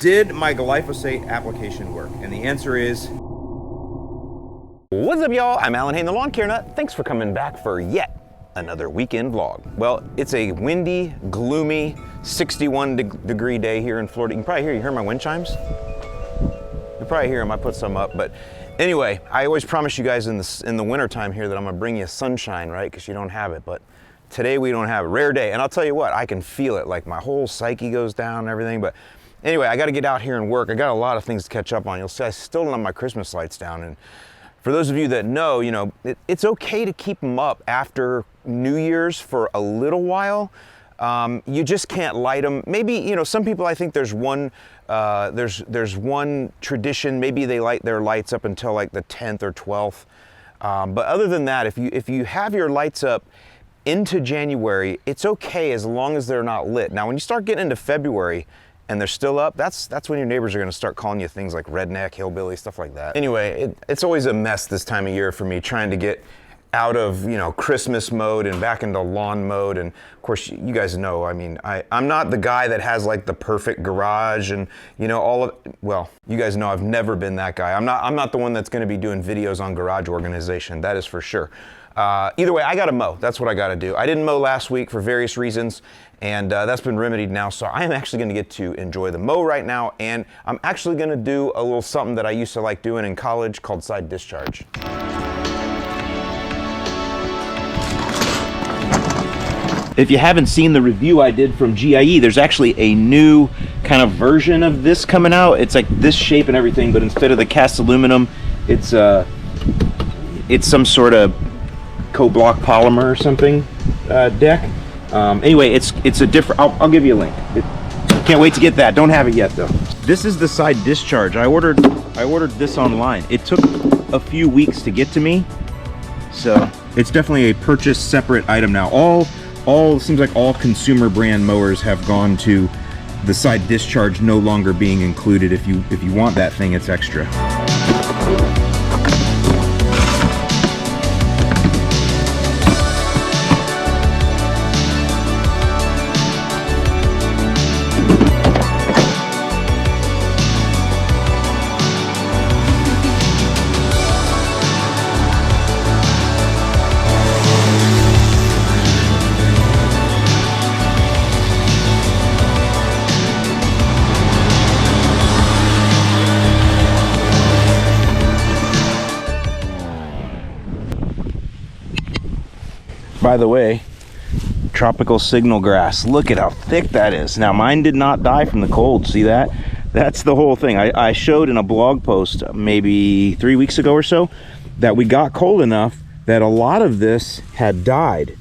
Did my glyphosate application work? And the answer is... What's up, y'all? I'm Alan Hain, the Lawn Care Nut. Thanks for coming back for yet another weekend vlog. Well, it's a windy, gloomy, 61-degree day here in Florida. You can probably hear my wind chimes? You probably hear them. I put some up, but anyway, I always promise you guys in the wintertime here that I'm gonna bring you sunshine, right? Because you don't have it, but today we don't have it. Rare day, and I'll tell you what, I can feel it. Like my whole psyche goes down and everything, but anyway, I gotta get out here and work. I got a lot of things to catch up on. You'll see I still don't have my Christmas lights down, and for those of you that know, it's okay to keep them up after New Year's for a little while. You just can't light them. Maybe, some people, I think there's one tradition, maybe they light their lights up until like the 10th or 12th. But other than that, if you have your lights up into January, it's okay as long as they're not lit. Now, when you start getting into February and they're still up, that's when your neighbors are gonna start calling you things like redneck, hillbilly, stuff like that. Anyway, it's always a mess this time of year for me trying to get out of Christmas mode and back into lawn mode. And of course, you guys know, I'm not the guy that has like the perfect garage and well, you guys know I've never been that guy. I'm not the one that's gonna be doing videos on garage organization, that is for sure. Either way, I gotta mow. That's what I gotta do. I didn't mow last week for various reasons, and that's been remedied now, so I am actually gonna get to enjoy the mow right now, and I'm actually gonna do a little something that I used to like doing in college called side discharge. If you haven't seen the review I did from GIE, there's actually a new kind of version of this coming out. It's like this shape and everything, but instead of the cast aluminum, it's some sort of co-block polymer or something deck. Anyway, it's a different. I'll give you a link. Can't wait to get that. Don't have it yet though. This is the side discharge. I ordered this online. It took a few weeks to get to me, so it's definitely a purchase separate item now. All seems like all consumer brand mowers have gone to the side discharge no longer being included. If you want that thing, it's extra. By the way, tropical signal grass. Look at how thick that is. Now, mine did not die from the cold. See that? That's the whole thing. I showed in a blog post maybe 3 weeks ago or so that we got cold enough that a lot of this had died.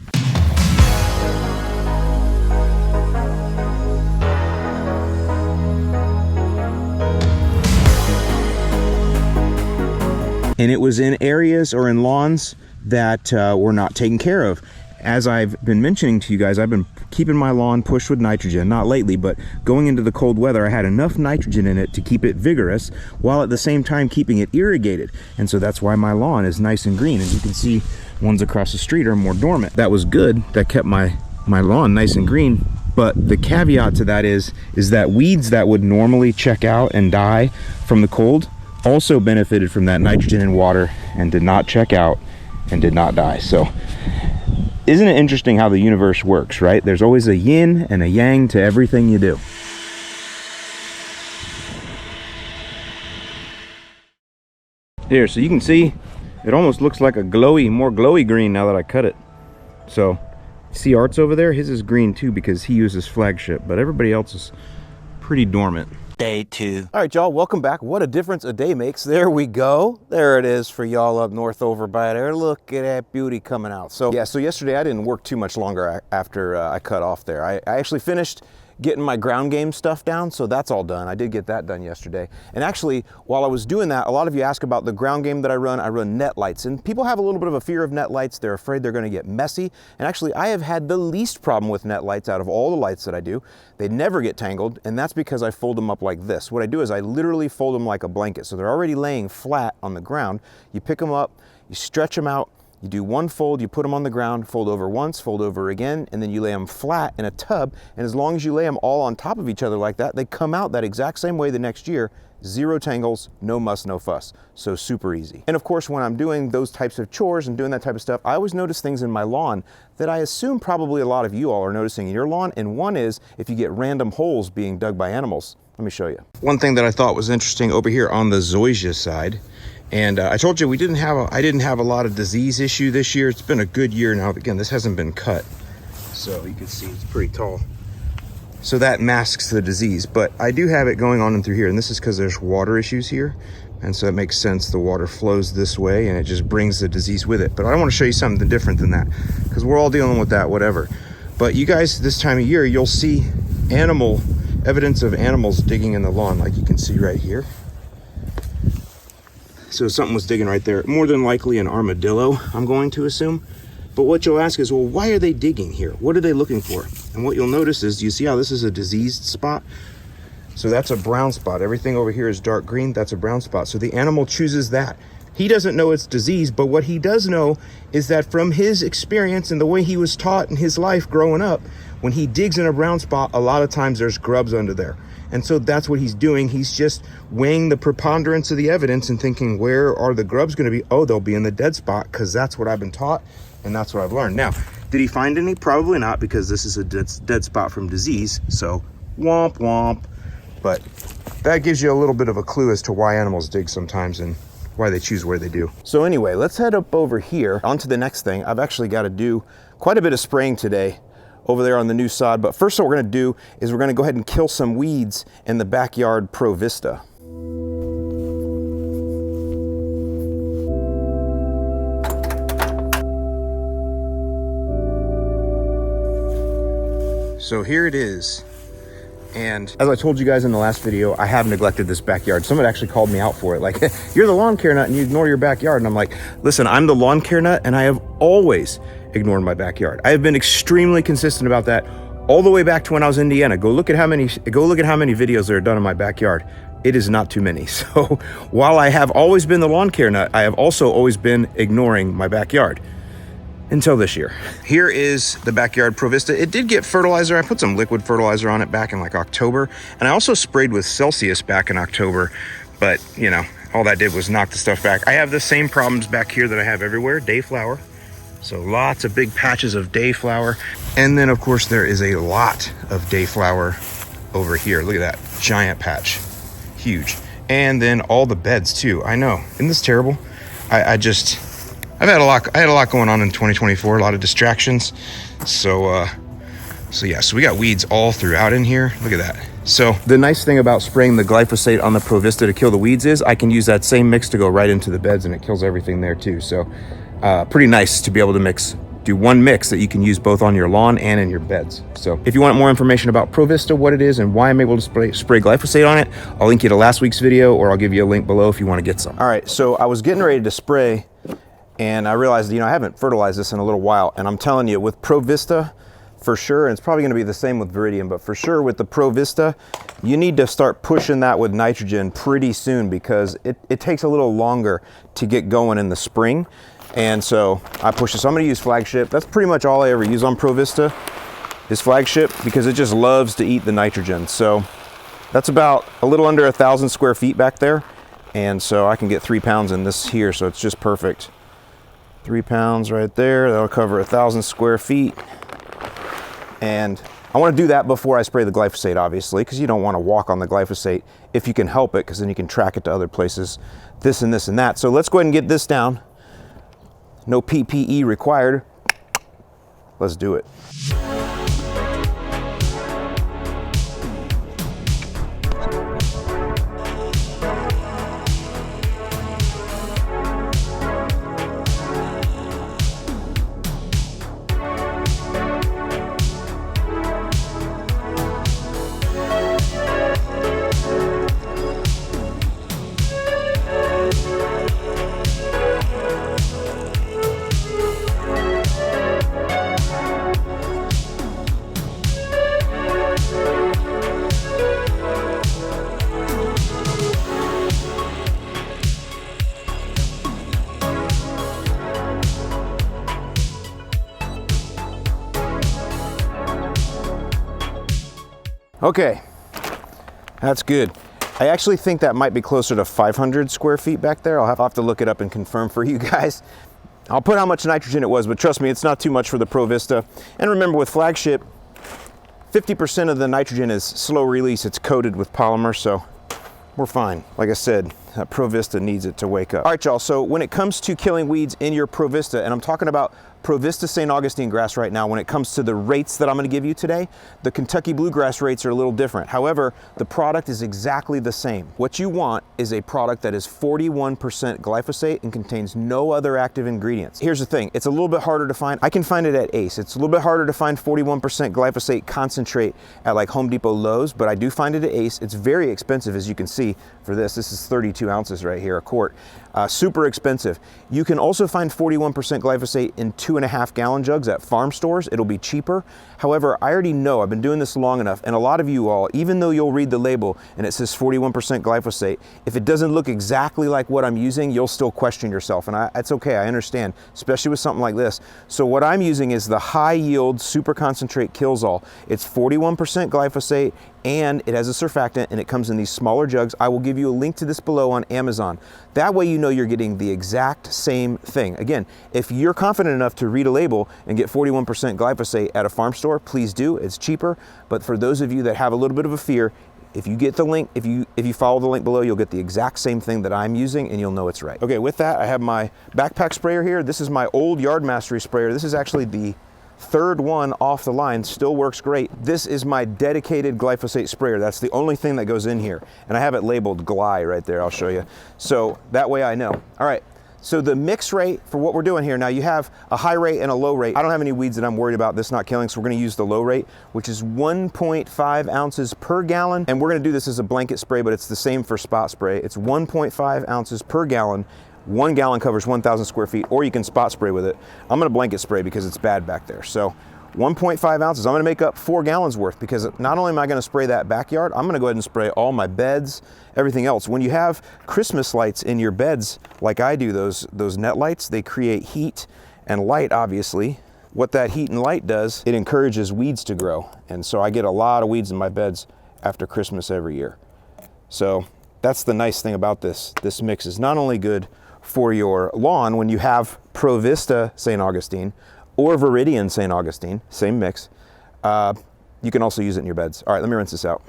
And it was in areas or in lawns that were not taken care of. As I've been mentioning to you guys, I've been keeping my lawn pushed with nitrogen, not lately, but going into the cold weather, I had enough nitrogen in it to keep it vigorous while at the same time keeping it irrigated. And so that's why my lawn is nice and green. As you can see, ones across the street are more dormant. That was good. That kept my lawn nice and green. But the caveat to that is that weeds that would normally check out and die from the cold also benefited from that nitrogen and water and did not check out and did not die. So isn't it interesting how the universe works, right? There's always a yin and a yang to everything you do. Here, so you can see it almost looks like a more glowy green now that I cut it. So see Art's over there? His is green too because he uses flagship, but everybody else is pretty dormant. Day 2. All right, y'all, welcome back. What a difference a day makes. There we go. There it is for y'all up north over by there. Look at that beauty coming out. So yeah, so yesterday I didn't work too much longer after I cut off there. I actually finished getting my ground game stuff down, so that's all done. I did get that done yesterday. And actually, while I was doing that, a lot of you ask about the ground game that I run net lights. And people have a little bit of a fear of net lights. They're afraid they're gonna get messy. And actually, I have had the least problem with net lights out of all the lights that I do. They never get tangled, and that's because I fold them up like this. What I do is I literally fold them like a blanket. So they're already laying flat on the ground. You pick them up, you stretch them out, You do one fold, you put them on the ground, fold over once, fold over again, and then you lay them flat in a tub. And as long as you lay them all on top of each other like that, they come out that exact same way the next year. 0 tangles, no muss, no fuss. So super easy. And of course, when I'm doing those types of chores and doing that type of stuff, I always notice things in my lawn that I assume probably a lot of you all are noticing in your lawn. And one is if you get random holes being dug by animals. Let me show you. One thing that I thought was interesting over here on the zoysia side, and I told you I didn't have a lot of disease issue this year. It's been a good year now. Again, this hasn't been cut, so you can see it's pretty tall. So that masks the disease, but I do have it going on in through here, and this is because there's water issues here, and so it makes sense. The water flows this way, and it just brings the disease with it. But I want to show you something different than that, because we're all dealing with that, whatever. But you guys, this time of year, you'll see evidence of animals digging in the lawn, like you can see right here. So something was digging right there. More than likely an armadillo, I'm going to assume. But what you'll ask is, well, why are they digging here? What are they looking for? And what you'll notice is, you see how this is a diseased spot? So that's a brown spot. Everything over here is dark green. That's a brown spot. So the animal chooses that. He doesn't know it's disease, but what he does know is that from his experience and the way he was taught in his life growing up, when he digs in a brown spot, a lot of times there's grubs under there. And so that's what he's doing. He's just weighing the preponderance of the evidence and thinking, where are the grubs going to be? Oh, they'll be in the dead spot, because that's what I've been taught and that's what I've learned. Now, did he find any? Probably not, because this is a dead spot from disease. So womp womp. But that gives you a little bit of a clue as to why animals dig sometimes and why they choose where they do. So anyway, let's head up over here onto the next thing. I've actually got to do quite a bit of spraying today over there on the new sod. But first, what we're going to do is we're going to go ahead and kill some weeds in the backyard ProVista. So here it is. And as I told you guys in the last video, I have neglected this backyard. Someone actually called me out for it. Like, you're the lawn care nut and you ignore your backyard. And I'm like, listen, I'm the lawn care nut and I have always ignored my backyard. I have been extremely consistent about that all the way back to when I was in Indiana. Go look at how many videos that are done in my backyard. It is not too many. So while I have always been the lawn care nut, I have also always been ignoring my backyard. Until this year. Here is the backyard ProVista. It did get fertilizer. I put some liquid fertilizer on it back in like October. And I also sprayed with Celsius back in October. But, you know, all that did was knock the stuff back. I have the same problems back here that I have everywhere. Dayflower. So lots of big patches of dayflower. And then, of course, there is a lot of dayflower over here. Look at that giant patch. Huge. And then all the beds, too. I know. Isn't this terrible? I had a lot going on in 2024, a lot of distractions. So we got weeds all throughout in here. Look at that. So the nice thing about spraying the glyphosate on the ProVista to kill the weeds is I can use that same mix to go right into the beds and it kills everything there too. So pretty nice to be able to do one mix that you can use both on your lawn and in your beds. So if you want more information about ProVista, what it is and why I'm able to spray glyphosate on it, I'll link you to last week's video, or I'll give you a link below if you want to get some. All right, so I was getting ready to spray and I realized, I haven't fertilized this in a little while. And I'm telling you, with ProVista, for sure, and it's probably going to be the same with Viridian, but for sure with the ProVista, you need to start pushing that with nitrogen pretty soon, because it takes a little longer to get going in the spring. And so I push this. So I'm going to use Flagship. That's pretty much all I ever use on ProVista is Flagship, because it just loves to eat the nitrogen. So that's about a little under 1,000 square feet back there. And so I can get 3 pounds in this here. So it's just perfect. 3 pounds right there. That'll cover 1,000 square feet. And I want to do that before I spray the glyphosate, obviously, because you don't want to walk on the glyphosate if you can help it, because then you can track it to other places, this and this and that. So let's go ahead and get this down. No PPE required. Let's do it. Okay, that's good. I actually think that might be closer to 500 square feet back there. I'll have to look it up and confirm for you guys. I'll put how much nitrogen it was, but trust me, it's not too much for the ProVista. And remember, with Flagship, 50% of the nitrogen is slow release. It's coated with polymer, so we're fine. Like I said, ProVista needs it to wake up. All right, y'all, so when it comes to killing weeds in your ProVista, and I'm talking about ProVista St. Augustine grass right now, when it comes to the rates that I'm gonna give you today, the Kentucky bluegrass rates are a little different. However, the product is exactly the same. What you want is a product that is 41% glyphosate and contains no other active ingredients. Here's the thing, it's a little bit harder to find. I can find it at Ace. It's a little bit harder to find 41% glyphosate concentrate at like Home Depot, Lowe's, but I do find it at Ace. It's very expensive, as you can see. For this is 32 ounces right here, a quart. Super expensive. You can also find 41% glyphosate in 2.5 gallon jugs at farm stores. It'll be cheaper. However, I already know, I've been doing this long enough, and a lot of you all, even though you'll read the label and it says 41% glyphosate, if it doesn't look exactly like what I'm using, you'll still question yourself, and that's okay, I understand, especially with something like this. So what I'm using is the high yield super concentrate Kills All. It's 41% glyphosate, and it has a surfactant, and it comes in these smaller jugs. I will give you a link to this below on Amazon. That way you know you're getting the exact same thing. Again, if you're confident enough to read a label and get 41% glyphosate at a farm store, please do. It's cheaper. But for those of you that have a little bit of a fear, if you get the link, if you follow the link below, you'll get the exact same thing that I'm using, and you'll know it's right. Okay, with that, I have my backpack sprayer here. This is my old Yard Mastery sprayer. This is actually the third one off the line, still works great. This is my dedicated glyphosate sprayer. That's the only thing that goes in here. And I have it labeled Gly right there, I'll show you. So that way I know. All right, so the mix rate for what we're doing here, now you have a high rate and a low rate. I don't have any weeds that I'm worried about this not killing, so we're gonna use the low rate, which is 1.5 ounces per gallon. And we're gonna do this as a blanket spray, but it's the same for spot spray. It's 1.5 ounces per gallon. 1 gallon covers 1,000 square feet, or you can spot spray with it. I'm gonna blanket spray because it's bad back there. So 1.5 ounces, I'm gonna make up 4 gallons worth, because not only am I gonna spray that backyard, I'm gonna go ahead and spray all my beds, everything else. When you have Christmas lights in your beds, like I do, those net lights, they create heat and light, obviously. What that heat and light does, it encourages weeds to grow. And so I get a lot of weeds in my beds after Christmas every year. So that's the nice thing about this. This mix is not only good for your lawn when you have ProVista St. Augustine or Viridian St. Augustine, same mix, you can also use it in your beds. All right, let me rinse this out.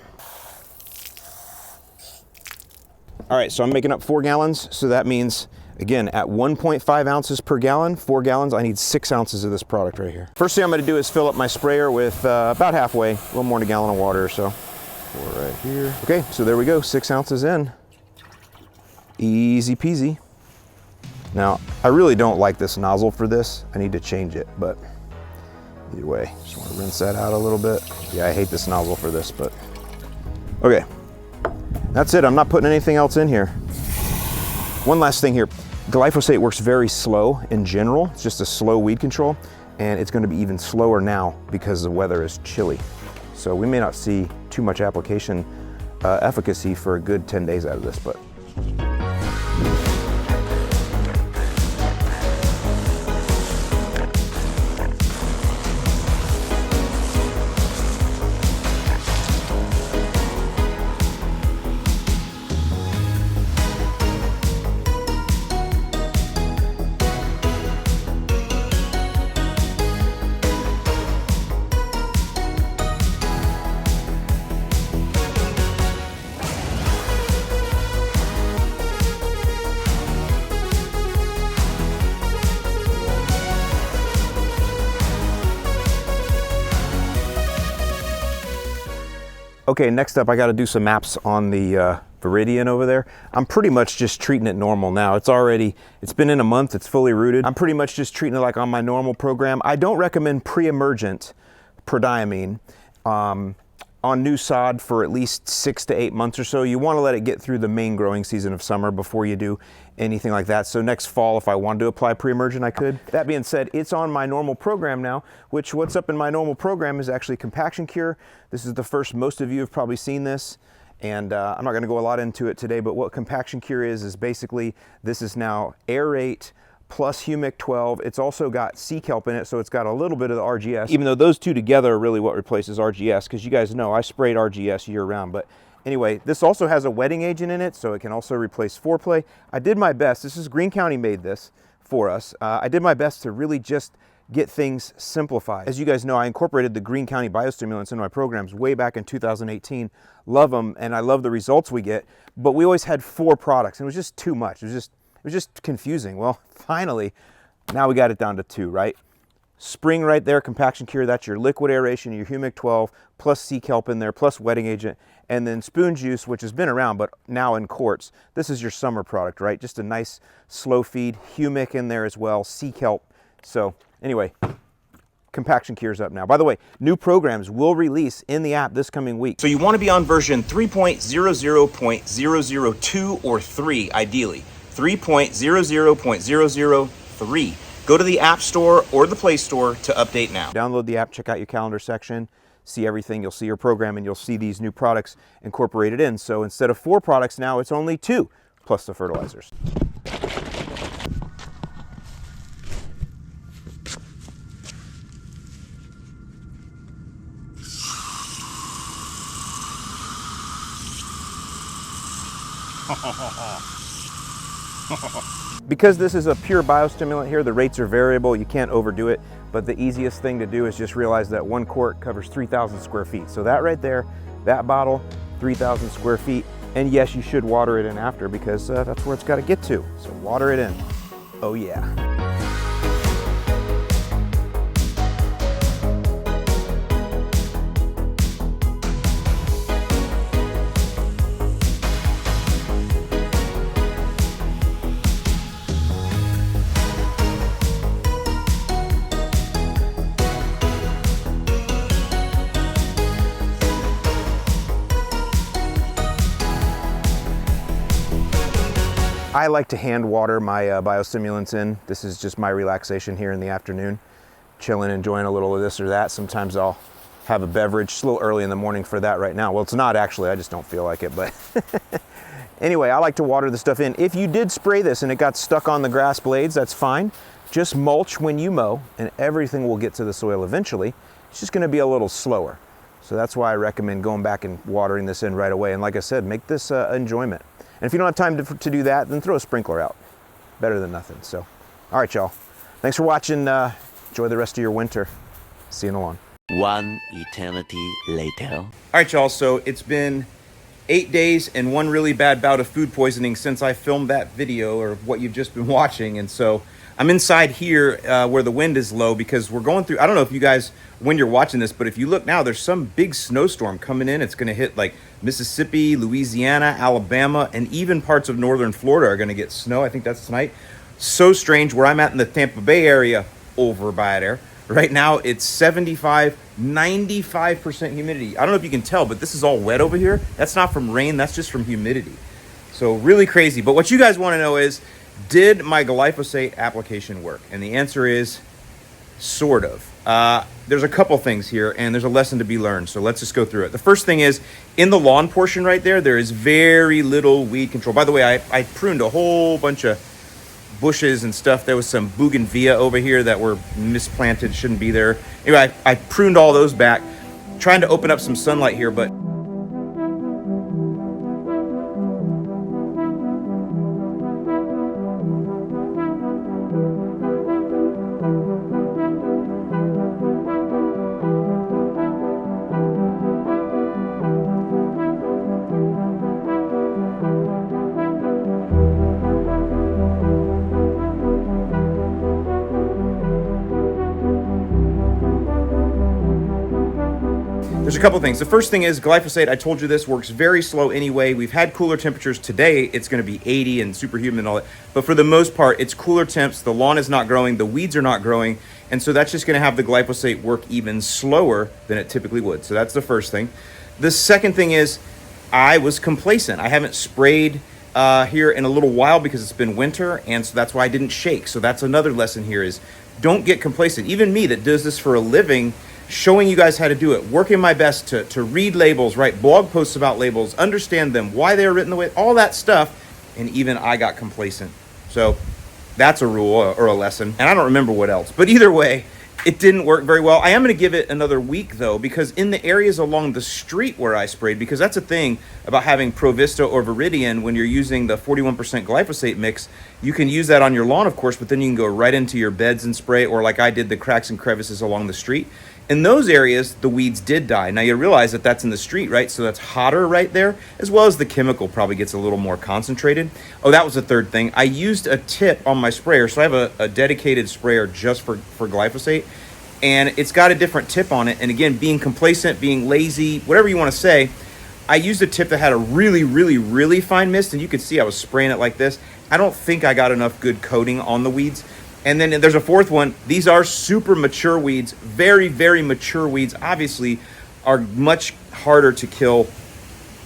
All right, so I'm making up 4 gallons. So that means, again, at 1.5 ounces per gallon, 4 gallons, I need 6 ounces of this product right here. First thing I'm gonna do is fill up my sprayer with about halfway, a little more than a gallon of water or so. 4 right here. Okay, so there we go, 6 ounces in. Easy peasy. Now, I really don't like this nozzle for this. I need to change it, but either way, just want to rinse that out a little bit. Yeah, I hate this nozzle for this, but okay. That's it, I'm not putting anything else in here. One last thing here. Glyphosate works very slow in general. It's just a slow weed control, and it's going to be even slower now because the weather is chilly. So we may not see too much application efficacy for a good 10 days out of this, but okay, next up I got to do some maps on the Viridian over there. I'm pretty much just treating it normal now. It's been in a month, it's fully rooted. I'm pretty much just treating it like on my normal program. I don't recommend pre-emergent prodiamine on new sod for at least 6 to 8 months or so. You want to let it get through the main growing season of summer before you do anything like that. So next fall, if I wanted to apply pre-emergent, I could. That being said, it's on my normal program now, which what's up in my normal program is actually Compaction Cure. This is the first, most of you have probably seen this, and I'm not going to go a lot into it today, but what Compaction Cure is basically, this is now aerate plus Humic 12. It's also got sea kelp in it, so it's got a little bit of the RGS, even though those two together are really what replaces RGS, because you guys know I sprayed RGS year round. But anyway, this also has a wetting agent in it, so it can also replace foreplay. I did my best. This is Greene County made this for us. I did my best to really just get things simplified. As you guys know, I incorporated the Greene County biostimulants into my programs way back in 2018. Love them, and I love the results we get, but we always had 4 products, and it was just too much. It was just confusing. Well, finally, now we got it down to 2, right? Spring right there, Compaction Cure, that's your liquid aeration, your Humic 12, plus sea kelp in there, plus wetting agent, and then Spoon Juice, which has been around, but now in quarts. This is your summer product, right? Just a nice slow feed, Humic in there as well, sea kelp. So anyway, Compaction Cure's up now. By the way, new programs will release in the app this coming week. So you want to be on version 3.00.002 or 3, ideally. 3.00.003. Go to the App Store or the Play Store to update now. Download the app, check out your calendar section, see everything. You'll see your program, and you'll see these new products incorporated in. So instead of 4 products now, it's only 2, plus the fertilizers. Because this is a pure biostimulant here, the rates are variable, you can't overdo it, but the easiest thing to do is just realize that 1 quart covers 3,000 square feet. So that right there, that bottle, 3,000 square feet, and yes, you should water it in after, because that's where it's got to get to. So water it in. Oh yeah. I like to hand water my biostimulants in. This is just my relaxation here in the afternoon. Chilling, enjoying a little of this or that. Sometimes I'll have a beverage. It's a little early in the morning for that right now. Well, it's not actually, I just don't feel like it, but anyway, I like to water the stuff in. If you did spray this and it got stuck on the grass blades, that's fine. Just mulch when you mow and everything will get to the soil eventually. It's just gonna be a little slower. So that's why I recommend going back and watering this in right away. And like I said, make this enjoyment. And if you don't have time to do that, then throw a sprinkler out. Better than nothing. So, all right, y'all. Thanks for watching. Enjoy the rest of your winter. See you in the lawn. 1 eternity later. All right, y'all. So it's been 8 days and 1 really bad bout of food poisoning since I filmed that video, or what you've just been watching. And so I'm inside here where the wind is low, because we're going through, I don't know if you guys, when you're watching this, but if you look now, there's some big snowstorm coming in. It's going to hit like Mississippi, Louisiana, Alabama, and even parts of northern Florida are going to get snow. I think that's tonight. So strange. Where I'm at in the Tampa Bay area, over by there, right now it's 75, 95% humidity. I don't know if you can tell, but this is all wet over here. That's not from rain. That's just from humidity. So really crazy. But what you guys want to know is, did my glyphosate application work? And the answer is sort of. There's a couple things here, and there's a lesson to be learned, so let's just go through it. The first thing is, in the lawn portion right there, there is very little weed control. By the way, I pruned a whole bunch of bushes and stuff. There was some bougainvillea over here that were misplanted, shouldn't be there. Anyway, I pruned all those back, trying to open up some sunlight here, but there's a couple things. The first thing is glyphosate. I told you this works very slow anyway. We've had cooler temperatures. Today it's going to be 80 and superhuman and all that. But for the most part, it's cooler temps. The lawn is not growing. The weeds are not growing. And so that's just going to have the glyphosate work even slower than it typically would. So that's the first thing. The second thing is, I was complacent. I haven't sprayed here in a little while because it's been winter. And so that's why I didn't shake. So that's another lesson here is, don't get complacent. Even me that does this for a living, showing you guys how to do it, working my best to read labels, write blog posts about labels, understand them, why they are written the way, all that stuff, and even I got complacent. So That's a rule or a lesson. And I don't remember what else. But either way, it didn't work very well. I am going to give it another week, though, because in the areas along the street where I sprayed, because that's a thing about having ProVista or Viridian when you're using the 41% glyphosate mix, you can use that on your lawn, of course, but then you can go right into your beds and spray, or like I did, the cracks and crevices along the street. In those areas, the weeds did die. Now, you realize that that's in the street, right? So that's hotter right there, as well as the chemical probably gets a little more concentrated. Oh, that was the third thing. I used a tip on my sprayer. So I have a dedicated sprayer just for glyphosate, and it's got a different tip on it. And again, being complacent, being lazy, whatever you want to say, I used a tip that had a really, really, really fine mist, and you could see I was spraying it like this. I don't think I got enough good coating on the weeds. And then there's a fourth one. These are super mature weeds, very, very mature weeds. Obviously, are much harder to kill,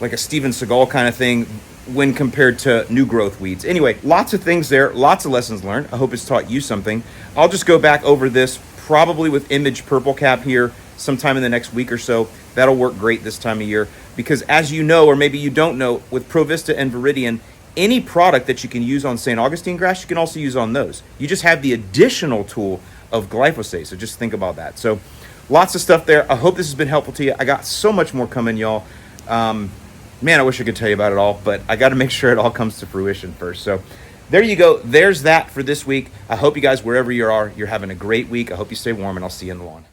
like a Steven Seagal kind of thing, when compared to new growth weeds. Anyway, lots of things there, lots of lessons learned. I hope it's taught you something. I'll just go back over this probably with Image Purple Cap here sometime in the next week or so. That'll work great this time of year because, as you know, or maybe you don't know, with ProVista and Viridian, any product that you can use on St. Augustine grass, you can also use on those. You just have the additional tool of glyphosate, so just think about that. So lots of stuff there. I hope this has been helpful to you. I got so much more coming, y'all. Man, I wish I could tell you about it all, but I got to make sure it all comes to fruition first. So there you go. There's that for this week. I hope you guys, wherever you are, you're having a great week. I hope you stay warm, and I'll see you in the lawn.